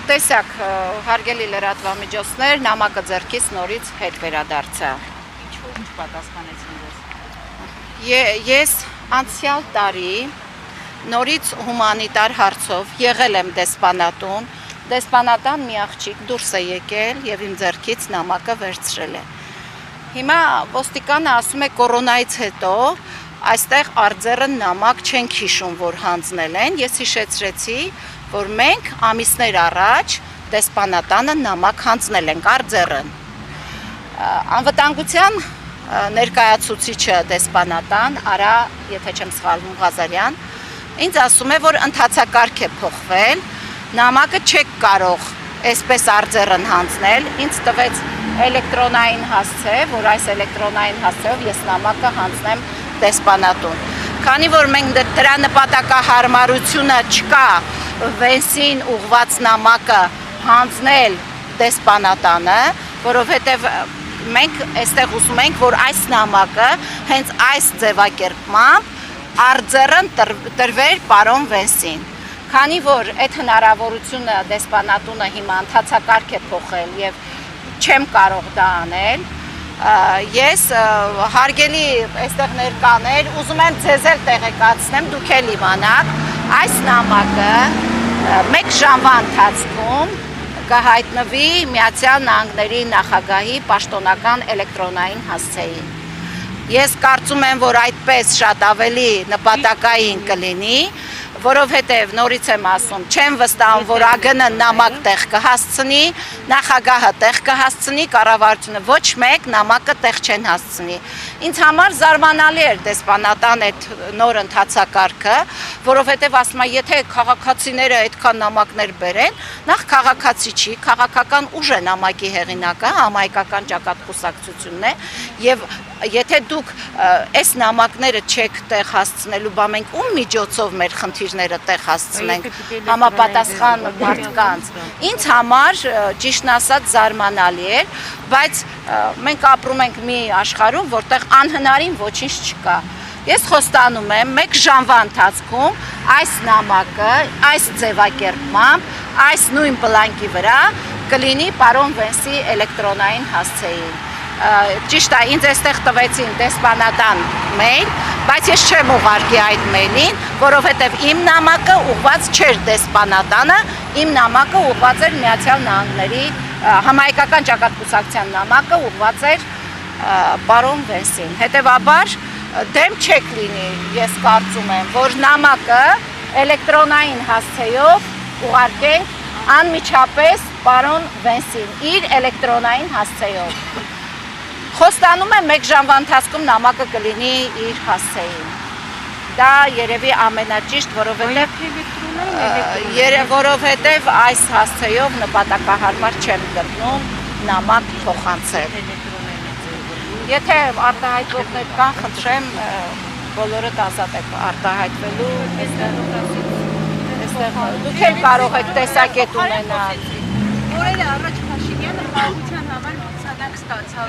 Տեսակ, հարգելի լրատվամիջոցներ, նամակը ձեռքից նորից հետ վերադարձա։ Ինչ պատասխանեցին ձեզ։ Ես անցյալ տարի նորից հումանիտար հարցով եղել եմ դեսպանատուն, դեսպանատան մի աղջիկ դուրս է եկել եւ իմ ձեռքից նամակը վերցրել է։ Հիմա ոստիկանը ասում է կորոնայից հետո այստեղ արձերը նամակ չեն հիշում, որ հանձնել են, ես հիշեցրեցի, որ մենք ամիսներ առաջ դեսպանատանը նամակ հանձնել ենք արձերն։ Անվտանգության ներկայացուցիչը դեսպանատան, Արա, եթե չեմ սխալվում, Ղազարյան, ինձ ասում է, որ ընթացակարգ է փոխվել, նամակը չեք կարող այսպես արձերն հանձնել, ինձ տվեց էլեկտրոնային հասցե, որ այս էլեկտրոնային հասցեով ես նամակը հանձնեմ դեսպանատուն։ Քանի որ մենք դրա նպատակահարմարությունը չկա Վենսին ուղված նամակը հանձնել դեսպանատանը, որովհետև մենք այստեղ ուզում ենք, որ այս նամակը հենց այս ձևակերպմամբ արձերն տրվեր պարոն Վենսին։ Քանի որ այդ հնարավորությունը դեսպանատունը հիմա ընթացակարգ է փոխել եւ չեմ կարող դա անել, ես հարգելի այստեղ ներկաներ, ուզում եմ ձեզ էլ տեղեկացնեմ, դուք էլ իմանաք, այս նամակը 1 ժամվա ընթացքում կհայտնվի Միացյալ Նահանգների նախագահի պաշտոնական էլեկտրոնային հասցեին։ Ես կարծում եմ, որ այդպես շատ ավելի նպատակային կլինի, որովհետև նորից եմ ասում, չեմ վստահում, որ ԱԳՆ-ը նամակ տեղ կհասցնի, նախագահը տեղ կհասցնի, կառավարությունը ոչ մեկ նամակը տեղ չեն հասցնի։ Ինձ համար զարմանալի էր դեսպանատան այդ նոր ընթացակարգը, որովհետև ասում եմ, եթե քաղաքացիները այդքան նամակներ բերեն, նախ քաղաքացի չի, քաղաքական ուժ է նամակի հեղինակը, համահայկական ճակատկուսակցությունն է, եւ եթե դուք այս նամակները չեք տեղ հասցնելու, բա մենք ում միջոցով մեր խնդիրները տեղ հասցնենք համապատասխան մարդկանց։ Ինձ համար ճիշտն ասած զարմանալի էր, բայց մենք ապրում ենք մի աշխարհում, որտեղ անհնարին ոչինչ չկա։ Ես խոստանում եմ 1 ժամվա ընթացքում այս նամակը, այս ձևակերպմամբ, այս նույն բլանկի վրա կլինի պարոն Վենսի էլեկտրոնային հասցեին։ Ճիշտ է, ինձ այստեղ տվեցին դեսպանատան մեյլ, բայց ես չեմ ուղարկի այդ մեյլին, որովհետև իմ նամակը ուղված չէր դեսպանատանը, իմ նամակը ուղված էր Միացյալ Նահանգների համահայկական ճակատկուսակցության նամակը ուղված էր պարոն Վենսին։ Հետևաբար դեմ չեք լինի, ես կարծում եմ, որ նամակը էլեկտրոնային հասցեով ուղարկենք անմիջապես պարոն Վենսին, իր էլեկտրոնային հասցեով։ Խոստանում եմ 1 ժամվա ընթացքում նամակը կլինի իր հասցեին։ Դա երևի ամենաճիշտ, որովհետև այս հասցեով նպատակահարմար չեմ գտնում նամակ փոխանցել։ Եթե արտահայտողներ կան, խնդրեմ բոլորդ ազատ եք արտահայտվելու։ Դուք էլ կարող եք տեսակետ ունենալ։ Օրերը առաջ Փաշինյանը խաղաղության համար ցանակ ստացավ։